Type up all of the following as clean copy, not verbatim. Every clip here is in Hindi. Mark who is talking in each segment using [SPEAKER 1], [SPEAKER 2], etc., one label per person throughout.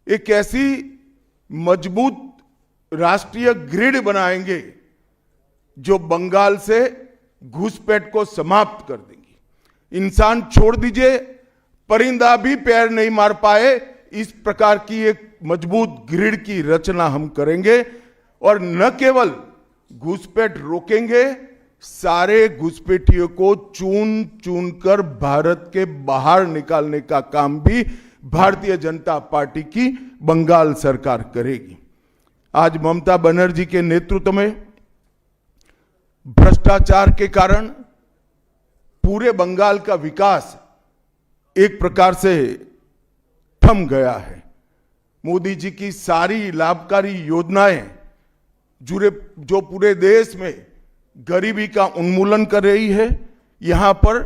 [SPEAKER 1] एक ऐसी मजबूत राष्ट्रीय ग्रिड बनाएंगे जो बंगाल से घुसपैठ को समाप्त कर देंगी। इंसान छोड़ दीजिए, परिंदा भी पैर नहीं मार पाए, इस प्रकार की एक मजबूत ग्रिड की रचना हम करेंगे। और न केवल घुसपैठ रोकेंगे, सारे घुसपैठियों को चुन चुन कर भारत के बाहर निकालने का काम भी भारतीय जनता पार्टी की बंगाल सरकार करेगी। आज ममता बनर्जी के नेतृत्व में भ्रष्टाचार के कारण पूरे बंगाल का विकास एक प्रकार से थम गया है। मोदी जी की सारी लाभकारी योजनाएं जो पूरे देश में गरीबी का उन्मूलन कर रही है, यहां पर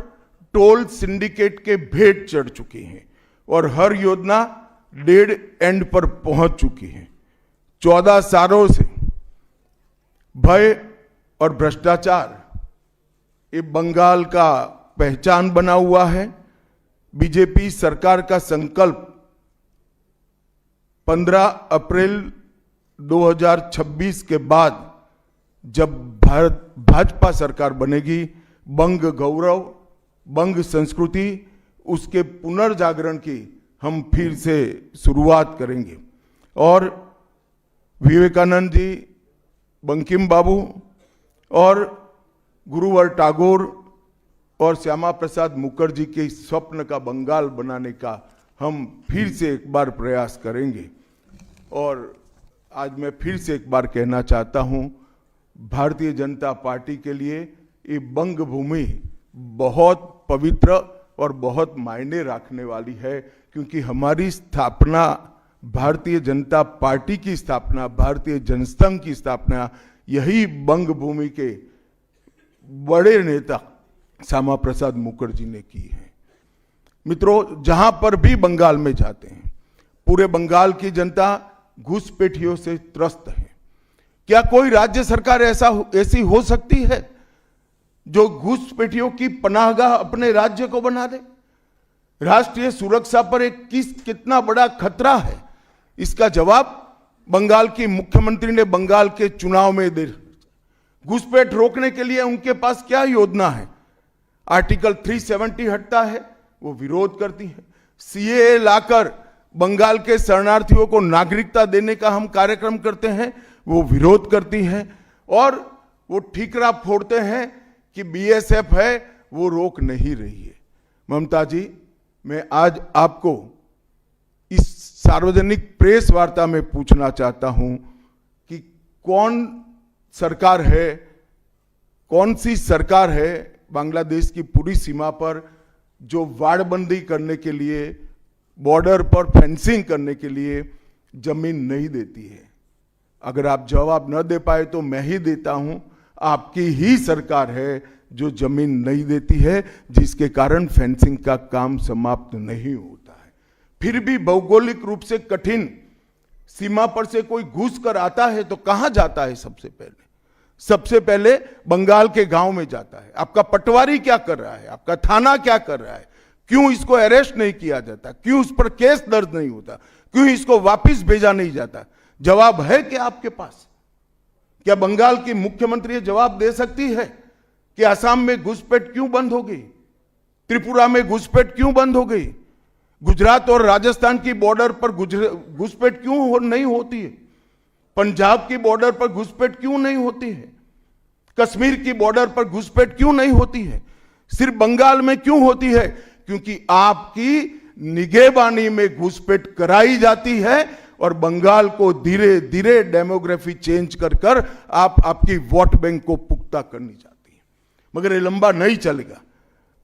[SPEAKER 1] टोल सिंडिकेट के भेंट चढ़ चुकी हैं और हर योजना डेड एंड पर पहुंच चुकी है। 14 सालों से भय और भ्रष्टाचार ये बंगाल का पहचान बना हुआ है। बीजेपी सरकार का संकल्प 15 अप्रैल 2026 के बाद जब भाजपा सरकार बनेगी, बंग गौरव, बंग संस्कृति, उसके पुनर्जागरण की हम फिर से शुरुआत करेंगे। और विवेकानंद जी, बंकिम बाबू और गुरुवर टैगोर और श्यामा प्रसाद मुखर्जी के स्वप्न का बंगाल बनाने का हम फिर से एक बार प्रयास करेंगे। और आज मैं फिर से एक बार कहना चाहता हूं, भारतीय जनता पार्टी के लिए ये बंग भूमि बहुत पवित्र और बहुत मायने रखने वाली है, क्योंकि हमारी स्थापना, भारतीय जनता पार्टी की स्थापना, भारतीय जनसंघ की स्थापना यही बंग भूमि के बड़े नेता श्यामा प्रसाद मुखर्जी ने की है। मित्रों, जहां पर भी बंगाल में जाते हैं, पूरे बंगाल की जनता घुसपैठियों से त्रस्त है। क्या कोई राज्य सरकार ऐसी हो सकती है जो घुसपैठियों की पनाहगाह अपने राज्य को बना दे? राष्ट्रीय सुरक्षा पर एक कितना बड़ा खतरा है, इसका जवाब बंगाल की मुख्यमंत्री ने बंगाल के चुनाव में दे। घुसपैठ रोकने के लिए उनके पास क्या योजना है? आर्टिकल 370 हटता है, वो विरोध करती है। सीएए लाकर बंगाल के शरणार्थियों को नागरिकता देने का हम कार्यक्रम करते हैं, वो विरोध करती है। और वो ठीकरा फोड़ते हैं कि बीएसएफ है, वो रोक नहीं रही है। ममता जी, मैं आज आपको इस सार्वजनिक प्रेस वार्ता में पूछना चाहता हूं कि कौन सी सरकार है बांग्लादेश की पूरी सीमा पर जो वाड़बंदी करने के लिए, बॉर्डर पर फेंसिंग करने के लिए जमीन नहीं देती है? अगर आप जवाब न दे पाए तो मैं ही देता हूं, आपकी ही सरकार है जो जमीन नहीं देती है, जिसके कारण फेंसिंग का काम समाप्त नहीं होता है। फिर भी भौगोलिक रूप से कठिन सीमा पर से कोई घुस कर आता है तो कहां जाता है? सबसे पहले बंगाल के गांव में जाता है। आपका पटवारी क्या कर रहा है? आपका थाना क्या कर रहा है? क्यों इसको अरेस्ट नहीं किया जाता? क्यों उस पर केस दर्ज नहीं होता? क्यों इसको वापस भेजा नहीं जाता? जवाब है क्या आपके पास? क्या बंगाल की मुख्यमंत्री जवाब दे सकती है कि असम में घुसपैठ क्यों बंद हो गई? त्रिपुरा में घुसपैठ क्यों बंद हो गई? गुजरात और राजस्थान की बॉर्डर पर घुसपैठ क्यों नहीं होती है? पंजाब की बॉर्डर पर घुसपैठ क्यों नहीं होती है? कश्मीर की बॉर्डर पर घुसपैठ क्यों नहीं होती है? सिर्फ बंगाल में क्यों होती है? क्योंकि आपकी निगहबानी में घुसपैठ कराई जाती है और बंगाल को धीरे धीरे डेमोग्राफी चेंज कर आपकी वोट बैंक को पुख्ता करनी चाहती है। मगर ये लंबा नहीं चलेगा।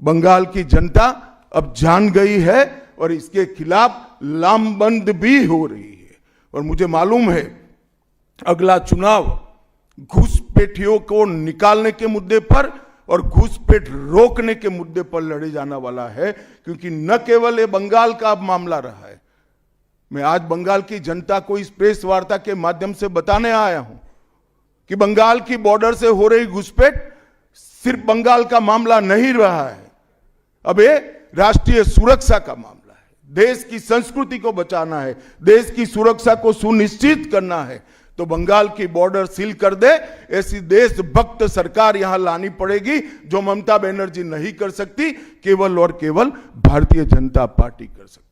[SPEAKER 1] बंगाल की जनता अब जान गई है और इसके खिलाफ लामबंद भी हो रही है। और मुझे मालूम है अगला चुनाव घुसपैठियों को निकालने के मुद्दे पर और घुसपैठ रोकने के मुद्दे पर लड़े जाने वाला है, क्योंकि न केवल ये बंगाल का अब मामला रहा है। मैं आज बंगाल की जनता को इस प्रेस वार्ता के माध्यम से बताने आया हूं कि बंगाल की बॉर्डर से हो रही घुसपैठ सिर्फ बंगाल का मामला नहीं रहा है, अब ये राष्ट्रीय सुरक्षा का मामला है। देश की संस्कृति को बचाना है, देश की सुरक्षा को सुनिश्चित करना है, तो बंगाल की बॉर्डर सील कर दे, ऐसी देशभक्त सरकार यहां लानी पड़ेगी जो ममता बनर्जी नहीं कर सकती, केवल और केवल भारतीय जनता पार्टी कर सकती।